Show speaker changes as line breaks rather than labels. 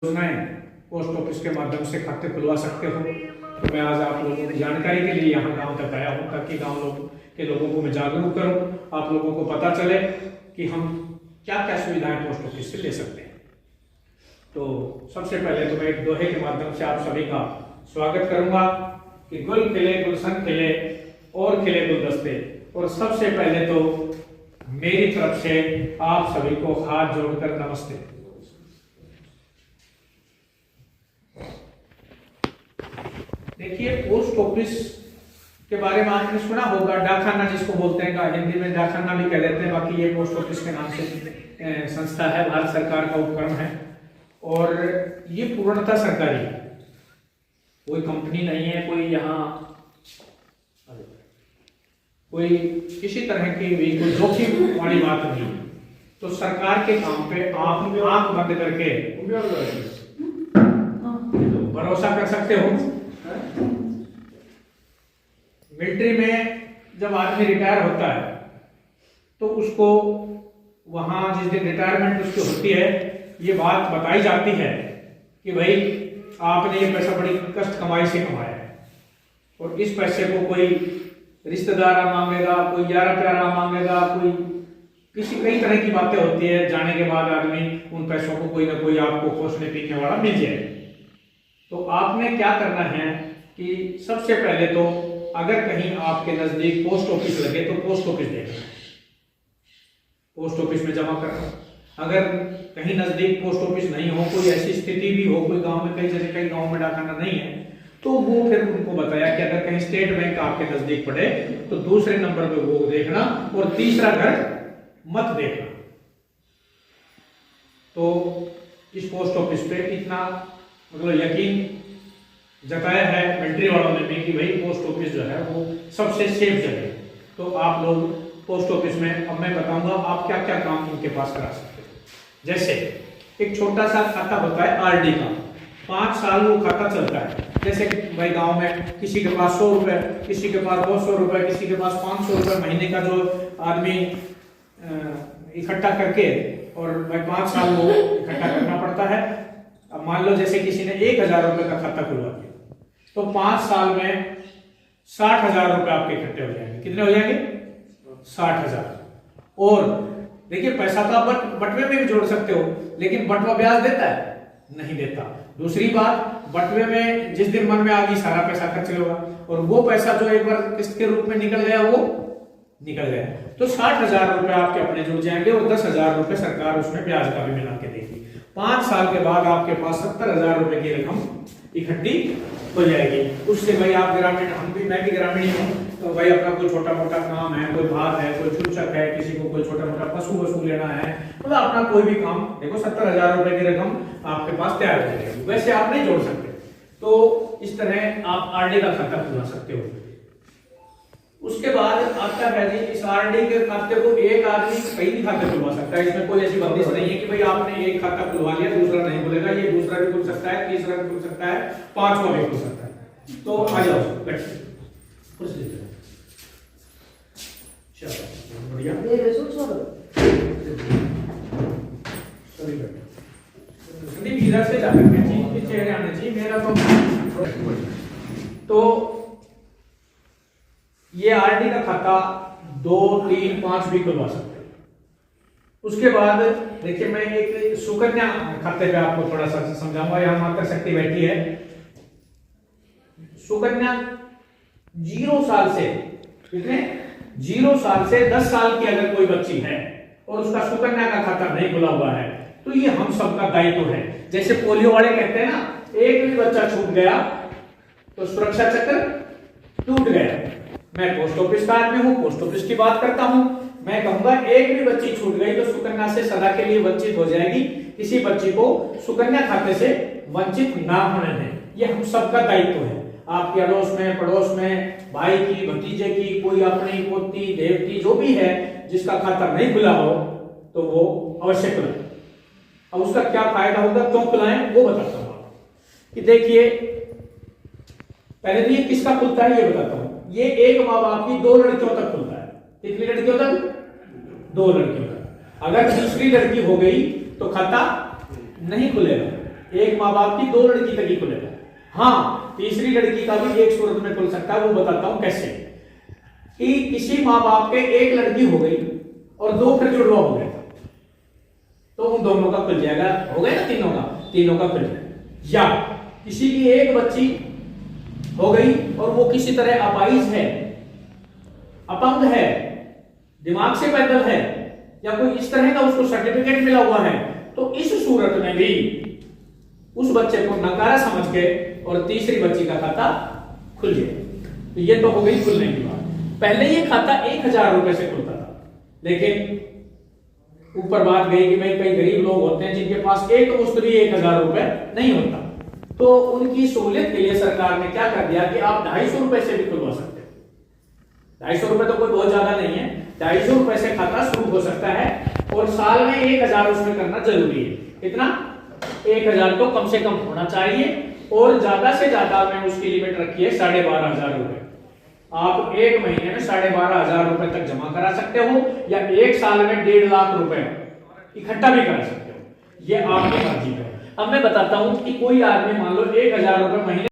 योजनाएं post office के माध्यम से खाते खुलवा सकते हो। तो मैं आज आप लोगों की जानकारी के लिए यहाँ गांव तक आया हूँ ताकि गांव के लोगों को मैं जागरूक करूँ, आप लोगों को पता चले कि हम क्या क्या सुविधाएं पोस्ट ऑफिस से ले सकते हैं। तो सबसे पहले तो मैं एक दोहे के माध्यम से आप सभी का स्वागत करूंगा कि गुल खिले गुलशन खिले और खिले गुलदस्ते। और सबसे पहले तो मेरी तरफ से आप सभी को हाथ जोड़कर नमस्ते। देखिए, पोस्ट ऑफिस के बारे में आपने सुना होगा, डाकखाना जिसको बोलते हैं, हिंदी में डाकखाना भी कह देते हैं, बाकी ये पोस्ट ऑफिस के नाम से संस्था है, भारत सरकार का उपक्रम है और ये पूर्णतः सरकारी है, कोई कंपनी नहीं है, कोई यहाँ कोई किसी तरह की भी कोई जोखिम वाली बात नहीं है। तो सरकार के काम पे आप आंख बंद करके भरोसा कर सकते हो। मिलिट्री में जब आदमी रिटायर होता है तो उसको वहां जिस दिन रिटायरमेंट उसकी होती है ये बात बताई जाती है कि भाई आपने ये पैसा बड़ी कष्ट कमाई से कमाया है और इस पैसे को कोई रिश्तेदार मांगेगा, कोई यारा प्यारा मांगेगा, कोई किसी कई तरह की बातें होती है। जाने के बाद आदमी उन पैसों को कोई ना कोई आपको पोषने पीने वाला मिल जाए। तो आपने क्या करना है कि सबसे पहले तो अगर कहीं आपके नजदीक पोस्ट ऑफिस लगे तो पोस्ट ऑफिस देखना, पोस्ट ऑफिस में जमा करना। अगर कहीं नजदीक पोस्ट ऑफिस नहीं हो, कोई ऐसी स्थिति भी हो, कोई गांव में कई गांव में डाकखाना नहीं है, तो वो फिर उनको बताया कि अगर कहीं स्टेट बैंक आपके नजदीक पड़े तो दूसरे नंबर पे वो देखना और तीसरा घर मत देखना। तो इस पोस्ट ऑफिस पे इतना मतलब यकीन जताया है मिलिट्री वालों ने भी कि भाई पोस्ट ऑफिस जो है वो सबसे सेफ जगह है। तो आप लोग पोस्ट ऑफिस में, अब मैं बताऊंगा आप क्या क्या काम उनके पास करा सकते हो। जैसे एक छोटा सा खाता होता है आरडी का, 5 साल वो खाता चलता है। जैसे भाई गांव में किसी के पास 100 रुपए, किसी के पास 200 रुपए, किसी के पास 500 रुपए महीने का जो आदमी इकट्ठा करके और भाई 5 साल वो इकट्ठा करना पड़ता है। अब मान लो जैसे किसी ने 1000 रुपए का खाता खुलवा दिया तो 5 साल में 60,000 रुपए आपके इकट्ठे हो जाएंगे। कितने हो जाएंगे? 60,000। और देखिए, पैसा तो आप बटवे में भी जोड़ सकते हो, लेकिन बटवा ब्याज देता है? नहीं देता। दूसरी बात, बटवे में जिस दिन मन में आ गई सारा पैसा खर्च होगा और वो पैसा जो एक बार किस्त के रूप में निकल गया वो निकल गया। तो 60,000 रुपए आपके अपने जुड़ जाएंगे और 10,000 रुपए सरकार उसमें ब्याज का भी मिला के देगी। 5 साल के बाद आपके पास 70,000 रुपए की रकम इकट्ठी हो जाएगी। उससे भाई आप ग्रामीण, मैं भी ग्रामीण हूँ, तो भाई अपना कोई छोटा मोटा काम है, कोई भात है, कोई चुपचक है, किसी को कोई छोटा मोटा पशु वशु लेना है, मतलब अपना कोई भी काम, देखो 70,000 रुपए की रकम आपके पास तैयार हो जाएगी। वैसे आप नहीं जोड़ सकते, तो इस तरह आप आरडी का खाता खुलवा सकते हो। उसके बाद आता है जी, इस आरडी के खाते को एक आदमी कई भी खाते खुलवा सकता है। इसमें कोई ऐसी बंदिश नहीं है कि भाई आपने एक खाता खुलवा लिया दूसरा नहीं खुलेगा। ये दूसरा भी खुल सकता है, तीसरा भी खुल सकता है, 5वां भी खुल सकता है। तो आ जाओ, बैठिए। चलो बढ़िया, इधर से जा सकते हैं, चेहरे आने चाहिए मेरा तो ये आरडी का खाता 2, 3, 5 भी खुलवा सकते हैं। उसके बाद देखिए, मैं एक सुकन्या खाते पे आपको थोड़ा सा समझाऊंगा। यहां माता शक्ति बैठी है। सुकन्या 0 साल से, कितने 0 साल से 10 साल की अगर कोई बच्ची है और उसका सुकन्या का खाता नहीं खुला हुआ है तो ये हम सबका दायित्व है। जैसे पोलियो वाले कहते हैं ना, एक भी बच्चा छूट गया तो सुरक्षा चक्र टूट गया। मैं पोस्ट ऑफिस का आदमी हूं, पोस्ट ऑफिस की बात करता हूं। मैं कहूंगा एक भी बच्ची छूट गई तो सुकन्या से सदा के लिए वंचित हो जाएगी। किसी बच्ची को सुकन्या खाते से वंचित ना होने दें, ये हम सबका दायित्व है। आपके अड़ोस में, पड़ोस में, भाई की, भतीजे की, कोई अपनी पोती, देवती जो भी है जिसका खाता नहीं खुला हो तो वो अवश्य खुलाए। अब उसका क्या फायदा होगा, क्यों खुलाएं, वो बताता हूं कि देखिए, पहले तो ये किसका खुलता है ये बताता हूं। ये एक माँ बाप की 2 लड़कियों तक खुलता है। कितनी लड़कियों तक? 2 लड़कियों तक। अगर तीसरी लड़की हो गई तो खाता नहीं खुलेगा। एक माँ बाप की 2 लड़की तक ही खुलेगा। हाँ, तीसरी लड़की का भी एक सूरत में खुल सकता है, वो बताता हूं कैसे। कि किसी माँ बाप के एक लड़की हो गई और 2 फिर जुड़वा हो गए, तो उन दोनों का खुल जाएगा। हो गया ना, तीनों का खुल जाएगा। या किसी की एक बच्ची हो गई और वो किसी तरह अपाहिज है, अपंग है, दिमाग से पैदल है, या कोई इस तरह का उसको सर्टिफिकेट मिला हुआ है, तो इस सूरत में भी उस बच्चे को नकारा समझ के और तीसरी बच्ची का खाता खुल जाए। तो ये तो हो गई खुलने की बात। पहले ये खाता 1000 रुपए से खुलता था, लेकिन ऊपर बात गई कि भाई कई गरीब लोग होते हैं जिनके पास एक मुश्त भी 1000 रुपए नहीं होता, तो उनकी सहूलियत के लिए सरकार ने क्या कर दिया कि आप 250 रुपए से भी खुलवा सकते हो। 250 रुपए तो कोई बहुत ज्यादा नहीं है, 250 रुपए से खाता शुरू हो सकता है और साल में 1000 उसमें करना जरूरी है। कितना? 1000 तो कम से कम होना चाहिए और ज्यादा से ज्यादा में उसकी लिमिट रखी है 12,500 रुपए। आप एक महीने में 12,500 रुपए तक जमा करा सकते हो या एक साल में 1.5 लाख रुपए इकट्ठा भी करा सकते हो, ये आपकी मर्जी है। अब मैं बताता हूं कि कोई आदमी मान लो 1000 रुपए महीने